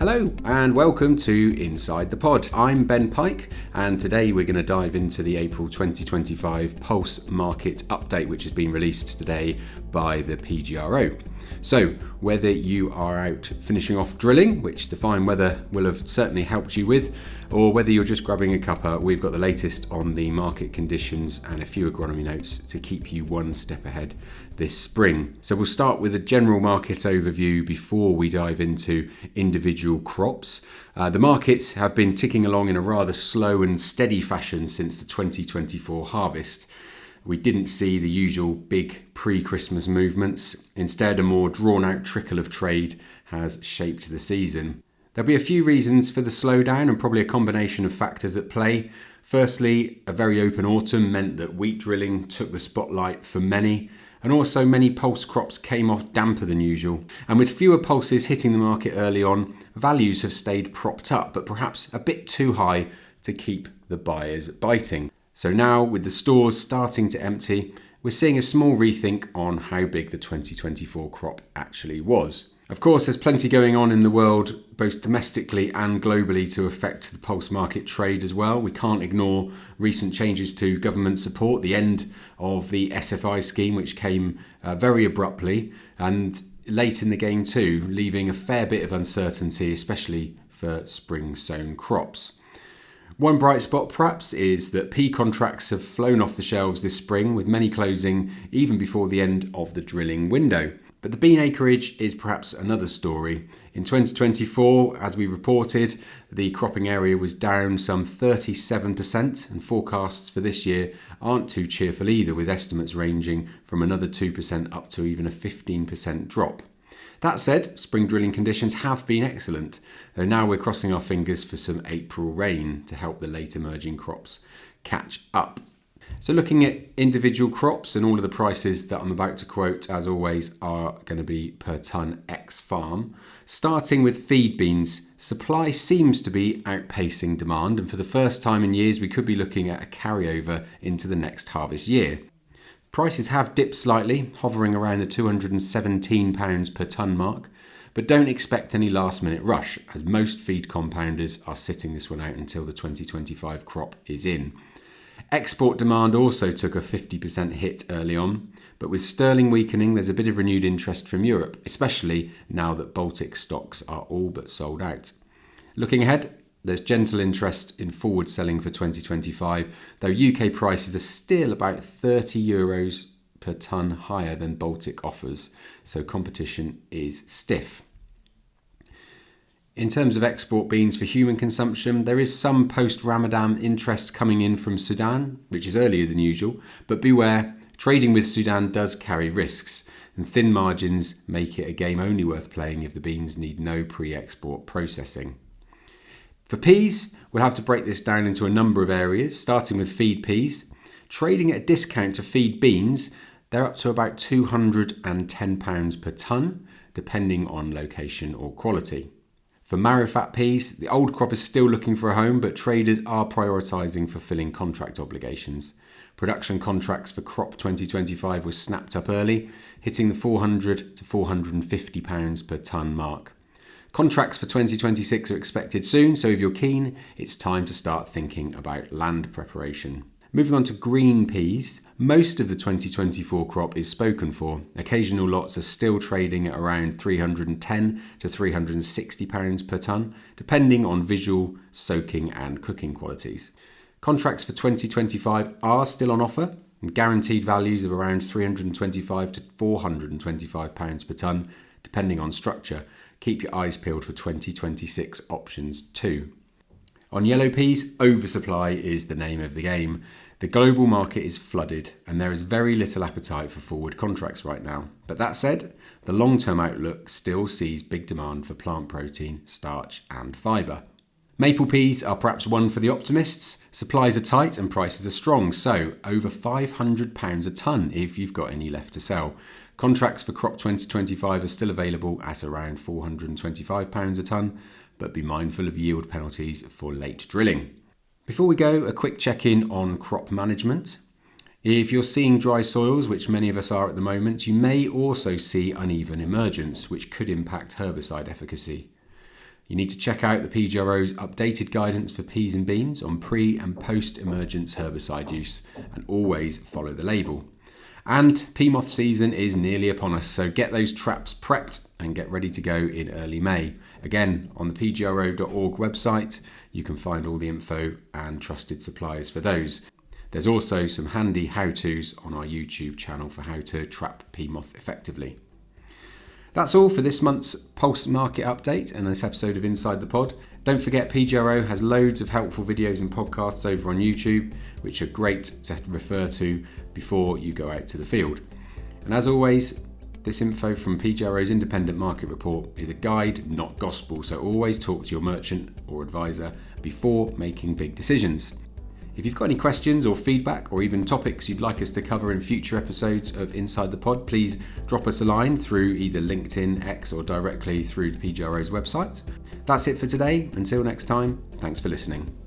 Hello and welcome to Inside the Pod. I'm Ben Pike and today we're going to dive into the April 2025 Pulse Market Update, which has been released today by the PGRO. So whether you are out finishing off drilling, which the fine weather will have certainly helped you with, or whether you're just grabbing a cuppa, we've got the latest on the market conditions and a few agronomy notes to keep you one step ahead this spring. So we'll start with a general market overview before we dive into individual crops. The markets have been ticking along in a rather slow and steady fashion since the 2024 harvest. We didn't see the usual big pre-Christmas movements. Instead, a more drawn-out trickle of trade has shaped the season. There'll be a few reasons for the slowdown and probably a combination of factors at play. Firstly, a very open autumn meant that wheat drilling took the spotlight for many, and also many pulse crops came off damper than usual. And with fewer pulses hitting the market early on, values have stayed propped up, but perhaps a bit too high to keep the buyers biting. So now, with the stores starting to empty, we're seeing a small rethink on how big the 2024 crop actually was. Of course, there's plenty going on in the world, both domestically and globally, to affect the pulse market trade as well. We can't ignore recent changes to government support, the end of the SFI scheme, which came very abruptly and late in the game too, leaving a fair bit of uncertainty, especially for spring sown crops. One bright spot perhaps is that pea contracts have flown off the shelves this spring, with many closing even before the end of the drilling window. But the bean acreage is perhaps another story. In 2024, as we reported, the cropping area was down some 37%, and forecasts for this year aren't too cheerful either, with estimates ranging from another 2% up to even a 15% drop. That said, spring drilling conditions have been excellent, though now we're crossing our fingers for some April rain to help the late emerging crops catch up. So looking at individual crops, and all of the prices that I'm about to quote, as always, are going to be per tonne ex-farm. Starting with feed beans, supply seems to be outpacing demand, and for the first time in years we could be looking at a carryover into the next harvest year. Prices have dipped slightly, hovering around the £217 per tonne mark, but don't expect any last-minute rush, as most feed compounders are sitting this one out until the 2025 crop is in. Export demand also took a 50% hit early on, but with sterling weakening, there's a bit of renewed interest from Europe, especially now that Baltic stocks are all but sold out. Looking ahead, there's gentle interest in forward selling for 2025, though UK prices are still about €30 per tonne higher than Baltic offers, so competition is stiff. In terms of export beans for human consumption, there is some post-Ramadan interest coming in from Sudan, which is earlier than usual, but beware, trading with Sudan does carry risks, and thin margins make it a game only worth playing if the beans need no pre-export processing. For peas, we'll have to break this down into a number of areas, starting with feed peas. Trading at a discount to feed beans, they're up to about £210 per tonne, depending on location or quality. For marrow-fat peas, the old crop is still looking for a home, but traders are prioritising fulfilling contract obligations. Production contracts for crop 2025 were snapped up early, hitting the £400 to £450 per tonne mark. Contracts for 2026 are expected soon, so if you're keen, it's time to start thinking about land preparation. Moving on to green peas, most of the 2024 crop is spoken for. Occasional lots are still trading at around £310 to £360 per tonne, depending on visual, soaking and cooking qualities. Contracts for 2025 are still on offer, and guaranteed values of around £325 to £425 per tonne, depending on structure. Keep your eyes peeled for 2026 options too. On yellow peas, oversupply is the name of the game. The global market is flooded and there is very little appetite for forward contracts right now. But that said, the long-term outlook still sees big demand for plant protein, starch and fibre. Maple peas are perhaps one for the optimists. Supplies are tight and prices are strong, so over £500 a tonne if you've got any left to sell. Contracts for crop 2025 are still available at around £425 a tonne, but be mindful of yield penalties for late drilling. Before we go, a quick check-in on crop management. If you're seeing dry soils, which many of us are at the moment, you may also see uneven emergence, which could impact herbicide efficacy. You need to check out the PGRO's updated guidance for peas and beans on pre- and post-emergence herbicide use, and always follow the label. And pea moth season is nearly upon us, so get those traps prepped and get ready to go in early May. Again, on the pgro.org website, you can find all the info and trusted suppliers for those. There's also some handy how-tos on our YouTube channel for how to trap pea moth effectively. That's all for this month's Pulse Market Update and this episode of Inside the Pod. Don't forget, PGRO has loads of helpful videos and podcasts over on YouTube, which are great to refer to before you go out to the field. And as always, this info from PGRO's Independent Market Report is a guide, not gospel, so always talk to your merchant or advisor before making big decisions. If you've got any questions or feedback or even topics you'd like us to cover in future episodes of Inside the Pod, please drop us a line through either LinkedIn, X or directly through the PGRO's website. That's it for today. Until next time, thanks for listening.